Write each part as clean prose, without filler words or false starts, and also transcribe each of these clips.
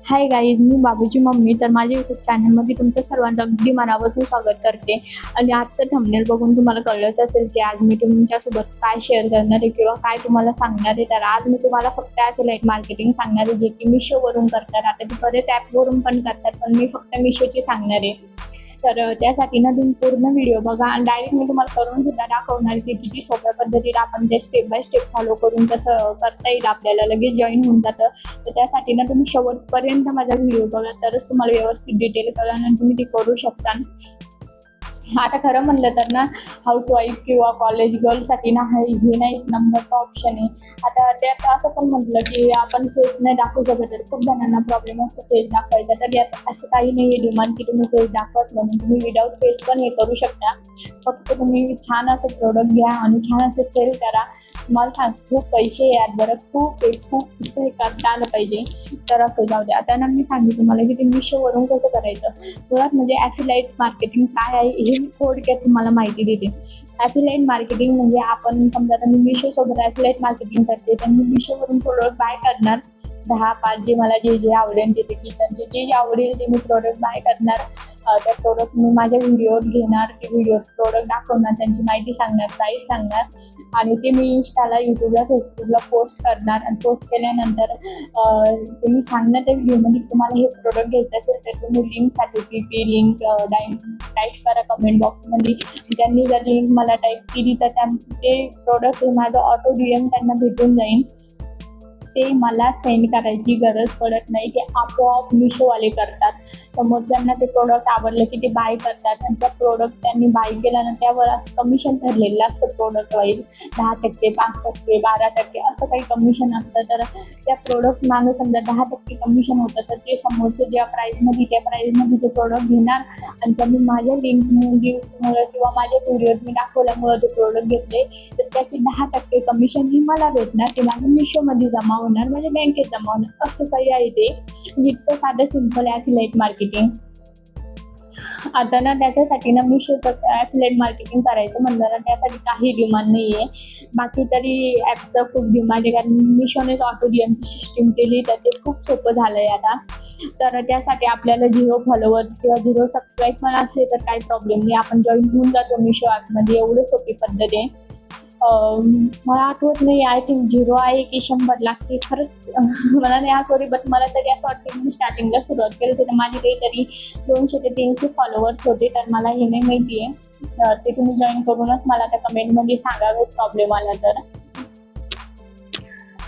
Hi guys, मी बाबूची mummy. तर माझ्या YouTube चॅनलमध्ये तुमचं सर्वांचं अगदी मनापासून स्वागत करते. आणि आजचं थंबनेल बघून तुम्हाला कळलंच असेल की आज मी तुमच्यासोबत काय शेअर करणार आहे किंवा काय तुम्हाला सांगणार आहे. तर आज मी तुम्हाला फक्त ॲफिलिएट मार्केटिंग सांगणार आहे, जे की मिशोवरून करतात. आता ते बरेच ॲपवरून पण करतात, पण मी फक्त मिशोची सांगणार आहे. तर त्यासाठी ना तुम्ही पूर्ण व्हिडिओ बघा आणि डायरेक्ट मी तुम्हाला करून सुद्धा दाखवणार की किती सोप्या पद्धतीने आपण ते स्टेप बाय स्टेप फॉलो करून तसं करता येईल, आपल्याला लगेच जॉईन होऊन जातं. तर त्यासाठी ना तुम्ही शेवटपर्यंत माझा व्हिडिओ बघा, तरच तुम्हाला व्यवस्थित डिटेल कळेल आणि तुम्ही ते करू शकता. आता खरं म्हणलं तर ना, हाऊसवाईफ किंवा कॉलेज गर्लसाठी ना हे ना एक नंबरचा ऑप्शन आहे. आता त्यात असं पण म्हटलं की आपण फेस नाही दाखवू शकत, तर खूप जणांना प्रॉब्लेम असतो फेस दाखवायचा. तर यात असं काही नाही आहे डिमांड की तुम्ही फेस दाखवाच म्हणून. तुम्ही विदाऊट फेस पण हे करू शकता. फक्त तुम्ही छान असं प्रोडक्ट घ्या आणि छान असं सेल करा. तुम्हाला सांग, खूप पैसे यात बरं, खूप हे करता आलं पाहिजे. तर असं जाऊ द्या. आता ना मी सांगितलं तुम्हाला की ते मिशोवरून कसं करायचं. मुळात म्हणजे ॲफिलिएट मार्केटिंग काय आहे हे मी थोडक्यात तुम्हाला माहिती देते. ॲफिलिएट मार्केटिंग म्हणजे आपण समजा आता मी मिशोसोबत ॲफिलिएट मार्केटिंग करते, तर मी मिशोवरून प्रोडक्ट बाय करणार 10-5 जे मला जे आवडेल ते किचनचे जे आवडेल ते मी प्रोडक्ट बाय करणार. त्या प्रोडक्ट मी माझ्या व्हिडिओत घेणार, ते व्हिडिओ प्रोडक्ट दाखवणार, त्यांची माहिती सांगणार, प्राईस सांगणार आणि ते मी इंस्टाला, यूट्यूबला, फेसबुकला पोस्ट करणार. आणि पोस्ट केल्यानंतर ते मी सांगणार त्या व्हिडिओमध्ये तुम्हाला हे प्रोडक्ट घ्यायचं असेल तर तुम्ही लिंकसाठी ती लिंक टाईप करा कमेंट बॉक्समध्ये. त्यांनी जर लिंक मला टाईप केली तर ते प्रोडक्ट हे माझं ऑटो DM त्यांना भेटून जाईल. ते मला सेंड करायची गरज पडत नाही, ते आपोआप मिशोवाले करतात. समोरच्यांना ते प्रोडक्ट आवडलं की ते बाय करतात आणि त्या प्रोडक्ट त्यांनी बाय केल्यानंतर त्यावर असं कमिशन ठरलेलं असतं प्रोडक्ट वाईज. 10%, 5%, 12% असं काही कमिशन असतं. तर त्या प्रोडक्ट्स मागे समजा 10% कमिशन होतं, तर ते समोरचे ज्या प्राईजमध्ये त्या प्राईजमध्ये ते प्रोडक्ट घेणार आणि त्यांनी माझ्या लिंकमुळे किंवा माझ्या व्हिडिओत मी दाखवल्यामुळे ते प्रोडक्ट घेतले, तर त्याचे 10% कमिशन ही मला भेटणार. ते माझ्या मिशोमध्ये जमा होणार, म्हणजे बँकेत जमा होणार. असं काही आहे ते. इतकं साधं सिंपल ॲफिलिएट मार्केटिंग. आता ना त्याच्यासाठी ना मिशोचं ॲफिलिएट मार्केटिंग करायचं म्हणलं ना, त्यासाठी काही डिमांड नाही आहे. बाकी तरी ॲपचं खूप डिमांड आहे, कारण मिशोनेच ऑटो DMची सिस्टीम केली, तर ते खूप सोपं झालं आहे आता. तर त्यासाठी आपल्याला 0 फॉलोअर्स किंवा 0 सबस्क्राईब पण असले तर काही प्रॉब्लेम नाही, आपण जॉईन होऊन जातो मिशो ॲपमध्ये. एवढं सोपी पद्धत आहे. मला आठवत नाही, आय थिंक 0 आहे की 100 लागते, खरंच मला नाही आठवत. बट मला तरी असं वाटतं की मी स्टार्टिंगला सुरुवात केली होती तर माझे काहीतरी 200 ते 300 फॉलोअर्स होते. तर मला हे नाही माहिती आहे, ते तुम्ही जॉईन करूनच मला त्या कमेंटमध्ये सांगावे प्रॉब्लेम आला तर.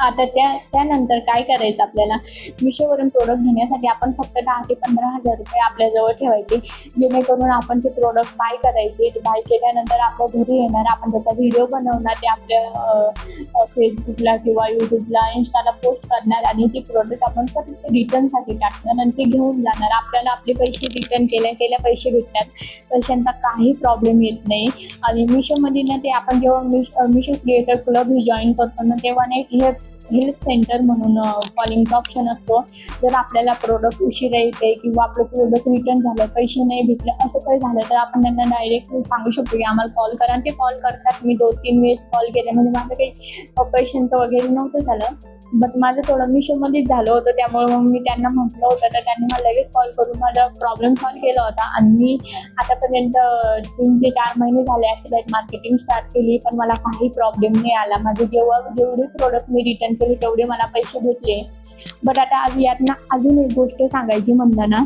आता त्यानंतर काय करायचं आपल्याला, मिशोवरून प्रोडक्ट घेण्यासाठी आपण फक्त 10,000 ते 15,000 रुपये आपल्याजवळ ठेवायचे, जेणेकरून आपण ते प्रोडक्ट बाय करायचे. ते बाय केल्यानंतर आपल्या घरी येणार, आपण त्याचा व्हिडिओ बनवणार, ते आपल्या फेसबुकला किंवा यूट्यूबला, इंस्टाला पोस्ट करणार आणि ते प्रोडक्ट आपण फक्त रिटर्नसाठी टाकणार आणि ते घेऊन जाणार. आपल्याला आपले पैसे रिटर्न केल्या पैसे भेटतात, पैशांचा काही प्रॉब्लेम येत नाही. आणि मिशोमध्ये ना ते आपण जेव्हा मिशो क्रिएटर क्लब ही जॉईन करतो ना, तेव्हा ना एक हेल्प सेंटर म्हणून कॉलिंगचा ऑप्शन असतो. जर आपल्याला प्रोडक्ट उशिरा येते किंवा आपलं प्रोडक्ट रिटर्न झालं, पैसे नाही भेटले, असं काही झालं तर आपण त्यांना डायरेक्ट सांगू शकतो की आम्हाला कॉल करा. आणि ते कॉल करतात. मी 2-3 वेळेस कॉल केले, म्हणजे माझं काही पैशांचं वगैरे नव्हतं झालं, बट माझं थोडं मिशोमध्येच झालं होतं. त्यामुळे मग मी त्यांना म्हटलं होतं, तर त्यांनी मला लगेच कॉल करून माझा प्रॉब्लेम सॉल्व्ह केला होता. आणि मी आतापर्यंत 3 ते 4 महिने झाले ॲफिलिएट मार्केटिंग स्टार्ट केली, पण मला काही प्रॉब्लेम नाही आला. माझे जेवढे प्रोडक्ट मी रिटर्न केले तेवढे मला पैसे भेटले. बट आता यात ना अजून एक गोष्ट सांगायची म्हणलं ना,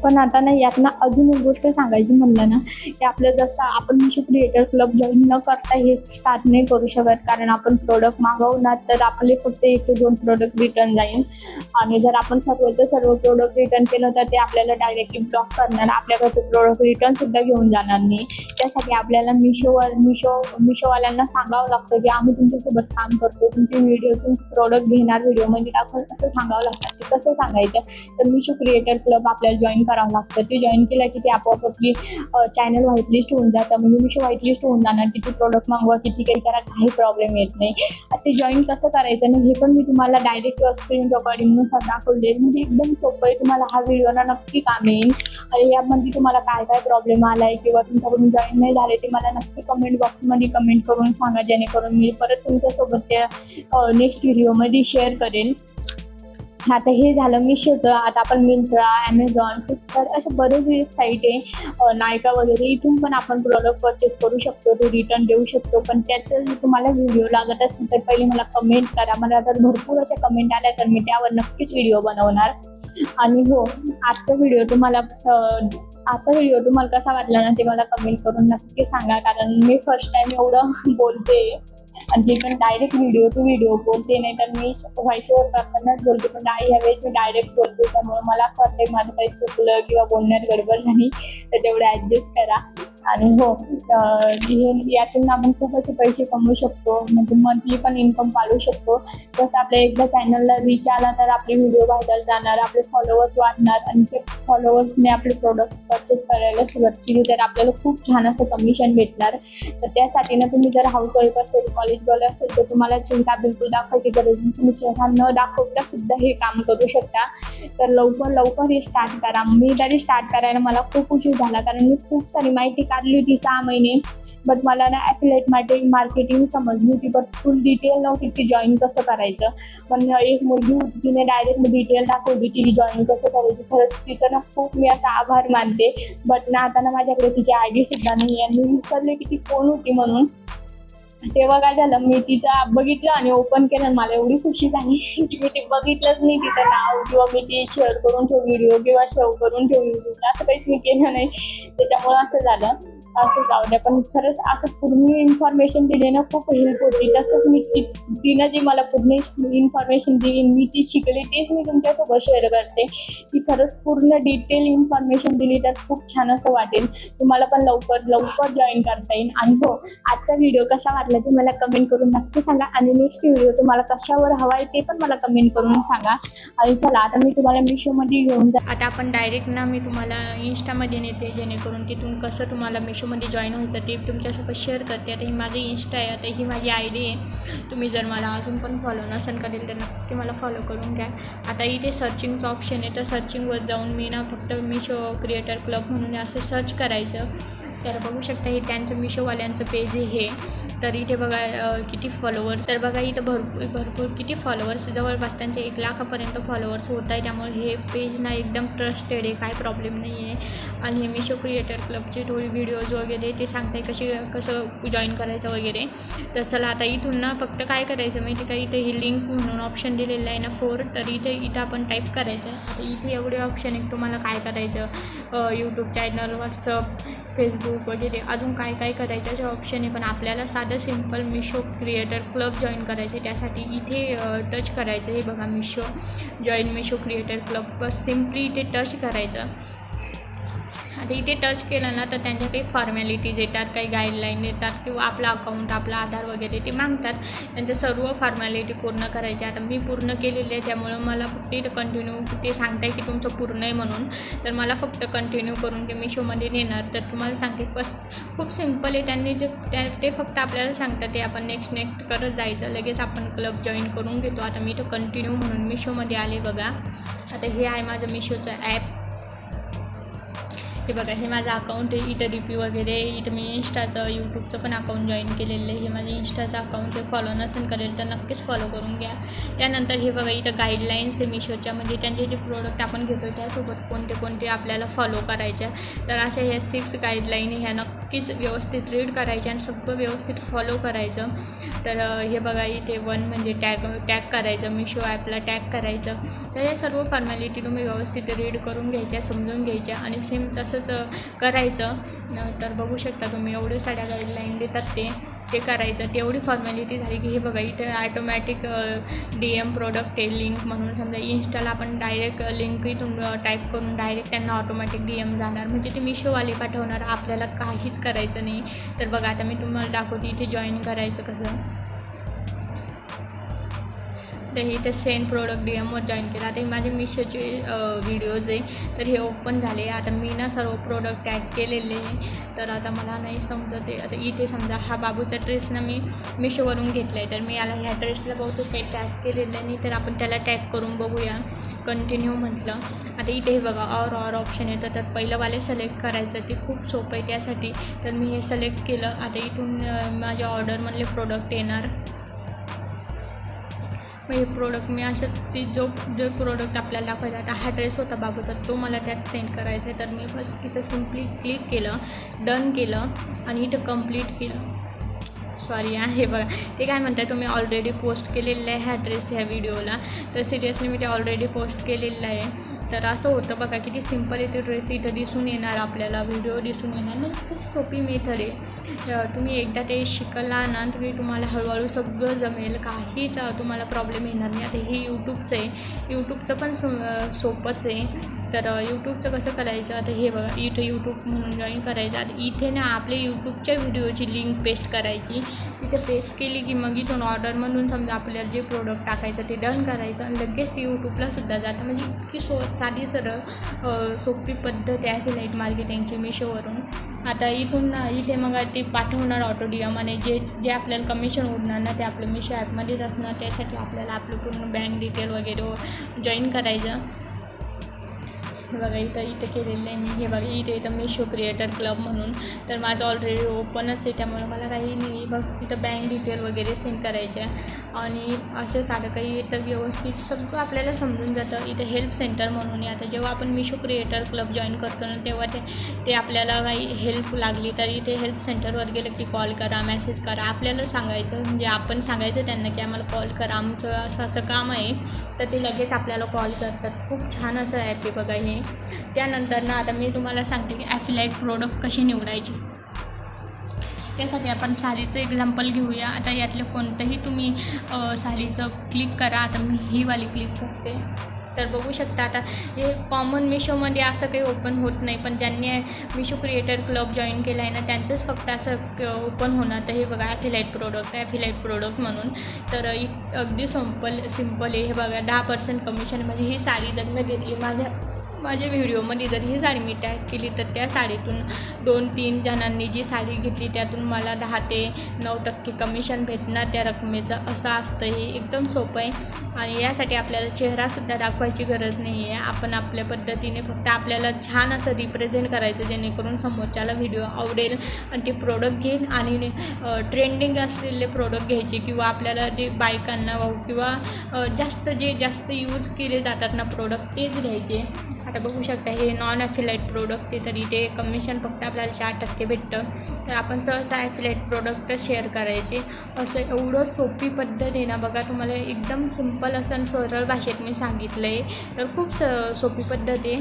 पण आता ना यात ना अजून एक गोष्ट सांगायची म्हणलं ना, की आपलं जसं आपण मिशो क्रिएटर क्लब जॉईन न करता हे स्टार्ट नाही करू शकत, कारण आपण प्रोडक्ट मागवणार तर आपले फक्त 1 ते 2 प्रोडक्ट रिटर्न जाईल. आणि जर आपण सर्व प्रोडक्ट रिटर्न केलं तर ते आपल्याला डायरेक्टली ब्लॉक करणार, आपल्याकडचं प्रोडक्ट रिटर्नसुद्धा घेऊन जाणार नाही. त्यासाठी आपल्याला मिशोवाल्यांना सांगावं लागतं की आम्ही तुमच्यासोबत काम करतो, तुमचे व्हिडिओतून प्रोडक्ट घेणार, व्हिडिओमध्ये दाखवून असं सांगावं लागतं. ते कसं सांगायचं, तर मिशो क्रिएटर क्लब आपल्याला जॉईन करावं लागतं. ते जॉईन केलं की ते आपोआप आपली चॅनल व्हाईटलिस्ट होऊन जातं. म्हणजे मिशो व्हाईटलिस्ट होऊन जाणार. किती प्रोडक्ट मागवा, किती काही करा, काही प्रॉब्लेम येत नाही. ते जॉईन कसं करायचं ना हे पण मी तुम्हाला डायरेक्ट स्क्रीन रेकॉर्डिंगनुसार दाखवले. म्हणजे एकदम सोपं आहे. तुम्हाला हा व्हिडिओ ना नक्की काम येईल. आणि यामध्ये तुम्हाला काय काय प्रॉब्लेम आला आहे किंवा तुमच्याकडून जॉईन नाही झाले ते मला नक्की कमेंट बॉक्समध्ये कमेंट करून सांगा, जेणेकरून मी परत तुमच्यासोबत त्या नेक्स्ट व्हिडिओमध्ये शेअर करेन. आता हे झालं मिशोचं. आता आपण मिंत्रा, ॲमेझॉन, फ्लिपकार्ट असे बरेच साईट आहे, नायका वगैरे, इथून पण आपण प्रोडक्ट परचेस करू शकतो. ते रिटर्न देऊ शकतो. पण त्याचं जर तुम्हाला व्हिडिओ लागत असेल तर पहिले मला कमेंट करा. मला तर भरपूर अशा कमेंट आल्या तर मी त्यावर नक्कीच व्हिडिओ बनवणार. आणि हो, आजचा व्हिडिओ तुम्हाला कसा वाटला ना ते मला कमेंट करून नक्की सांगा. कारण मी फर्स्ट टाइम एवढं बोलते आणि ते पण डायरेक्ट व्हिडिओ टू व्हिडिओ बोलते. नाही तर मी व्हॉइसवर करतानाच बोलते, पण यावेळेस मी डायरेक्ट बोलते. त्यामुळे मला असं वाटतं माझं काही चुकलं किंवा बोलण्यात गडबड झाली तर तेवढं ॲडजस्ट करा. आणि हो, यातून आपण खूप असे पैसे कमवू शकतो. म्हणजे मंथली पण इन्कम वाढवू शकतो. जसं आपल्या एकदा चॅनलला रीच आला तर आपले व्हिडिओ व्हायरल जाणार, आपले फॉलोअर्स वाढणार आणि ते फॉलोअर्सने आपले प्रोडक्ट परचेस करायला सुरुवात केली तर आपल्याला खूप छान असं कमिशन भेटणार. तर त्यासाठी ना तुम्ही जर हाऊसवाईफ असेल, कॉलेज गर्ल असेल तर तुम्हाला चिंता बिलकुल दाखवायची गरज नाही. तुम्ही चेहरा न दाखवता सुद्धा हे काम करू शकता. तर लवकर हे स्टार्ट करा. मी तरी स्टार्ट करायला मला खूप उशीर झाला, कारण मी खूप सारी माहिती काढली होती 6 महिने. बट मला ना ॲफिलिएट मार्केटिंग समजली होती, बट फुल डिटेल नव्हती की जॉईन कसं करायचं. पण एक मुलगी होती, तिने डायरेक्ट डिटेल दाखवली की जॉईन कसं करायचं. खरंच तिचं ना खूप मी असा आभार मानते. बट ना आता ना माझ्याकडे तिची ID सुद्धा नाही आहे. मी विसरले की ती कोण होती म्हणून. तेव्हा काय झालं, मी तिचं बघितलं आणि ओपन केलं. मला एवढी खुशी झाली की मी ते बघितलंच नाही तिचं नाव, किंवा मी ते शेअर करून ठेव व्हिडिओ किंवा सेव्ह करून ठेव व्हिडिओ, असं काहीच मी केलं नाही. त्याच्यामुळं असं झालं. असं जाऊ द्या. पण खरंच असं पूर्ण इन्फॉर्मेशन दिली ना खूप हेल्प होती. तसंच मी तिनं जी मला पूर्ण इन्फॉर्मेशन दिली, मी ती शिकली, तेच मी तुमच्यासोबत शेअर करते. की खरंच पूर्ण डिटेल इन्फॉर्मेशन दिली तर खूप छान असं वाटेल. तुम्हाला पण लवकर जॉईन करता येईल. आणि हो, आजचा व्हिडिओ कसा वाटला ते मला कमेंट करून नक्की सांगा. आणि नेक्स्ट व्हिडिओ तुम्हाला कशावर हवा आहे ते पण मला कमेंट करून सांगा. आणि चला आता मी तुम्हाला मिशोमध्ये घेऊन आता आपण डायरेक्ट ना मी तुम्हाला इंस्टामध्ये नेते, जेणेकरून तिथून कसं तुम्हाला मिशोमध्ये जॉईन व्हायचं ते तुमच्यासोबत शेअर करते. आता ही माझी इंस्टा आहे, आता ही माझी ID आहे. तुम्ही जर मला अजून पण फॉलो नसेल करेल तर नक्की मला फॉलो करून घ्या. आता इथे सर्चिंगचं ऑप्शन आहे, तर सर्चिंगवर जाऊन मी ना फक्त मिशो क्रिएटर क्लब म्हणून असं सर्च करायचं. तर बघू शकता हे त्यांचं मिशोवाल्यांचं पेज आहे हे. तर इथे बघा किती फॉलोअर्स, तर बघा इथं भरपूर किती फॉलोअर्स, जवळपास त्यांचे 1 लाखापर्यंत फॉलोअर्स होत आहे. त्यामुळे हे पेज ना एकदम ट्रस्टेड आहे, काय प्रॉब्लेम नाही आहे. आणि हे मिशो क्रिएटर क्लबचे थोडी व्हिडिओज वगैरे ते सांगताय कसं जॉईन करायचं वगैरे. तर चला आता इथून ना फक्त काय करायचं माहिती का, इथे ही लिंक म्हणून ऑप्शन दिलेलं आहे ना 4, तर इथं आपण टाईप करायचं. आता इथे एवढे ऑप्शन आहे, तुम्हाला काय करायचं, यूट्यूब चॅनल, व्हॉट्सअप, फेसबुक वगैरे अजून काय करायचं असे ऑप्शन आहे. पण आपल्याला साधं simple Meesho creator club join करायचं आहे. त्यासाठी इथे टच करायचं. हे बघा जॉईन मिशो क्रिएटर क्लब, बस सिम्पली इथे टच करायचं. आता इथे टच केलं ना तर त्यांच्या काही फॉर्मॅलिटीज येतात, काही गाईडलाईन येतात, किंवा आपलं अकाउंट, आपला आधार वगैरे ते मागतात. त्यांच्या सर्व फॉर्मॅलिटी पूर्ण करायच्या. आता मी पूर्ण केलेली आहे, त्यामुळं मला फक्त इथं कंटिन्यू ते सांगताय की तुमचं पूर्ण आहे म्हणून. तर मला फक्त कंटिन्यू करून ते मिशोमध्ये नेणार. तर तुम्हाला सांगते बस खूप सिम्पल आहे. त्यांनी ते फक्त आपल्याला सांगतात ते आपण नेक्स्ट करत जायचं. लगेच आपण क्लब जॉईन करून घेतो. आता मी इथं कंटिन्यू म्हणून मिशोमध्ये आले बघा. आता हे आहे माझं मिशोचं ॲप. हे बघा हे माझं अकाउंट आहे. इथं DP वगैरे, इथं मी इंस्टाचं, यूट्यूबचं पण अकाउंट जॉईन केलेलं आहे. हे माझं इंस्टाचं अकाउंट आहे. फॉलो नसेल करेल तर नक्कीच फॉलो करून घ्या. त्यानंतर हे बघा इथं गाईडलाईन्स आहे मिशोच्या, म्हणजे त्यांचे जे प्रोडक्ट आपण घेतो त्यासोबत कोणते आपल्याला फॉलो करायच्या. तर अशा ह्या 6 गाईडलाईन ह्या नक्कीच व्यवस्थित रीड करायच्या आणि सगळं व्यवस्थित फॉलो करायचं. तर हे बघा इथे 1 म्हणजे टॅग करायचं, मिशो ॲपला टॅग करायचं. तर या सर्व फॉर्मॅलिटी तुम्ही व्यवस्थित रीड करून घ्यायच्या, समजून घ्यायच्या आणि सेम तसंच करायचं. तर बघू शकता तुम्ही एवढे साऱ्या गाईडलाईन देतात ते करायचं. तेवढी फॉर्मॅलिटी झाली की हे बघा इथे ॲटोमॅटिक DM प्रोडक्ट आहे लिंक म्हणून. समजा इंस्टाला आपण डायरेक्ट लिंक इथून टाईप करून डायरेक्ट त्यांना ऑटोमॅटिक DM जाणार, म्हणजे ते मिशोवाले पाठवणार, आपल्याला काहीच करायचं नाही. तर बघा आता मी तुम्हाला दाखवते इथे जॉईन करायचं कसं. तर हे इथं सेंड प्रोडक्ट DMवर जॉईन केलं. आता हे माझे मिशोचे व्हिडिओज आहे, तर हे ओपन झाले. आता मी ना सर्व प्रोडक्ट टॅग केलेले आहे, तर आता मला नाही समजत आहे. आता इथे समजा हा बाबूचा ड्रेस ना मी मिशोवरून घेतला आहे, तर मी याला ह्या ड्रेसला बहुतेक काही टॅग केलेलं नाही, तर आपण त्याला टॅग करून बघूया. कंटिन्यू म्हटलं. आता इथे हे बघा ऑर ऑप्शन येतं, तर पहिलंवाले सिलेक्ट करायचं, ते खूप सोपं आहे त्यासाठी. तर मी हे सिलेक्ट केलं. आता इथून माझ्या ऑर्डरमधले प्रोडक्ट येणार. मग हे प्रोडक्ट मी असं ती जो प्रोडक्ट आपल्याला दाखवायचा, आता हा ड्रेस होता बाबूचा, तो मला त्यात सेंड करायचा आहे. तर मी बस इथं सिम्पली क्लिक केलं, डन केलं आणि इथं कंप्लीट केलं. सॉरी हे बघा ते काय म्हणतात, तुम्ही ऑलरेडी पोस्ट केलेलं आहे ह्या ड्रेस ह्या व्हिडिओला, तर सिरियसली मी ते ऑलरेडी पोस्ट केलेलं आहे. तर असं होतं बघा, किती सिम्पल आहे ते ड्रेस इथं दिसून येणार, आपल्याला व्हिडिओ दिसून येणार. म्हणजे खूप सोपी मेथड आहे. तुम्ही एकदा ते शिकला ना, तुम्हाला हळूहळू सगळं जमेल, काहीच तुम्हाला प्रॉब्लेम येणार नाही. आता हे यूट्यूबचं आहे, यूट्यूबचं पण सोपंच आहे. तर यूट्यूबचं कसं करायचं, आता हे बघा इथं यूट्यूब म्हणून जॉईन करायचं. आता इथे ना आपल्या यूट्यूबच्या व्हिडिओची लिंक पेस्ट करायची. तिथे पेस्ट केली की मग इथून ऑर्डर म्हणून समजा आपल्याला जे प्रोडक्ट टाकायचं ते डन करायचं आणि लगेच ते यूट्यूबलासुद्धा जातं. म्हणजे इतकी साधी सरळ सोपी पद्धत आहे अफिलिएट मार्केटिंगची मिशोवरून. आता इथून इथे मग ते पाठवणार ऑटोडीएम आणि जे आपल्याला कमिशन उडणार ना ते आपलं मिशो ॲपमध्येच असणार. त्यासाठी आपल्याला आपलं पूर्ण बँक डिटेल वगैरे जॉईन करायचं. हे बघा इथं केलेलं आहे मी. हे बघा इथं मिशो क्रिएटर क्लब म्हणून, तर माझं ऑलरेडी ओपनच आहे, त्यामुळे मला काही नाही. बघ इथं बँक डिटेल वगैरे सेंड करायच्या आणि असं साधं काही येतं व्यवस्थित सगळं आपल्याला समजून जातं. इथं हेल्प सेंटर म्हणून आहे. आता जेव्हा आपण मिशो क्रिएटर क्लब जॉईन करतो ना, तेव्हा ते आपल्याला काही हेल्प लागली तर इथे हेल्प सेंटरवर गेलं की कॉल करा, मेसेज करा, आपल्याला सांगायचं. म्हणजे आपण सांगायचं त्यांना की आम्हाला कॉल करा, आमचं असं काम आहे, तर ते लगेच आपल्याला कॉल करतात. खूप छान असं ॲप आहे बघा हे. त्यानंतर ना आता मी तुम्हाला सांगते की ॲफिलिएट प्रोडक्ट कसे निवडायचे. त्यासाठी आपण साडीचं एक्झाम्पल घेऊया. आता यातलं कोणतंही तुम्ही साडीचं क्लिक करा. आता मी ही वाली क्लिक करते, तर बघू शकता. आता हे कॉमन मिशोमध्ये असं काही ओपन होत नाही, पण ज्यांनी मिशो क्रिएटर क्लब जॉईन केलं आहे ना त्यांचंच फक्त असं ओपन होणार. तर हे बघा ॲफिलिएट प्रोडक्ट म्हणून, तर अगदी सिम्पल आहे. हे बघा 10% कमिशन. म्हणजे ही साडी जर मी घेतली माझ्या व्हिडिओमध्ये, जर ही साडी मी टॅग केली तर त्या साडीतून 2-3 जणांनी जी साडी घेतली त्यातून मला 10 ते 9% कमिशन भेटणार त्या रकमेचं. असं असतं. हे एकदम सोपं आहे आणि यासाठी आपल्याला चेहरासुद्धा दाखवायची गरज नाही आहे. आपण आपल्या पद्धतीने फक्त आपल्याला छान असं रिप्रेझेंट करायचं, जेणेकरून समोरच्याला व्हिडिओ आवडेल आणि ते प्रोडक्ट घेईल. आणि ट्रेंडिंग असलेले प्रोडक्ट घ्यायचे किंवा आपल्याला जे बायकांना किंवा जास्त यूज केले जातात ना प्रोडक्ट, तेच घ्यायचे. आता बघू शकता हे नॉन ॲफिलिएट प्रोडक्ट आहे, तरी ते कमिशन फक्त आपल्याला 4% भेटतं. तर आपण सहसा ॲफिलिएट प्रोडक्ट शेअर करायचे. असं एवढं सोपी पद्धत आहे ना बघा. तुम्हाला एकदम सिम्पल असं सरळ भाषेत मी सांगितलं आहे, तर खूप सोपी पद्धत आहे.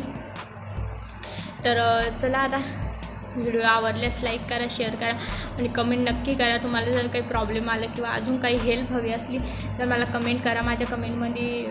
तर चला आता व्हिडिओ आवडल्यास लाईक करा, शेअर करा आणि कमेंट नक्की करा. तुम्हाला जर काही प्रॉब्लेम आला किंवा अजून काही हेल्प हवी असली तर मला कमेंट करा. माझ्या कमेंटमध्ये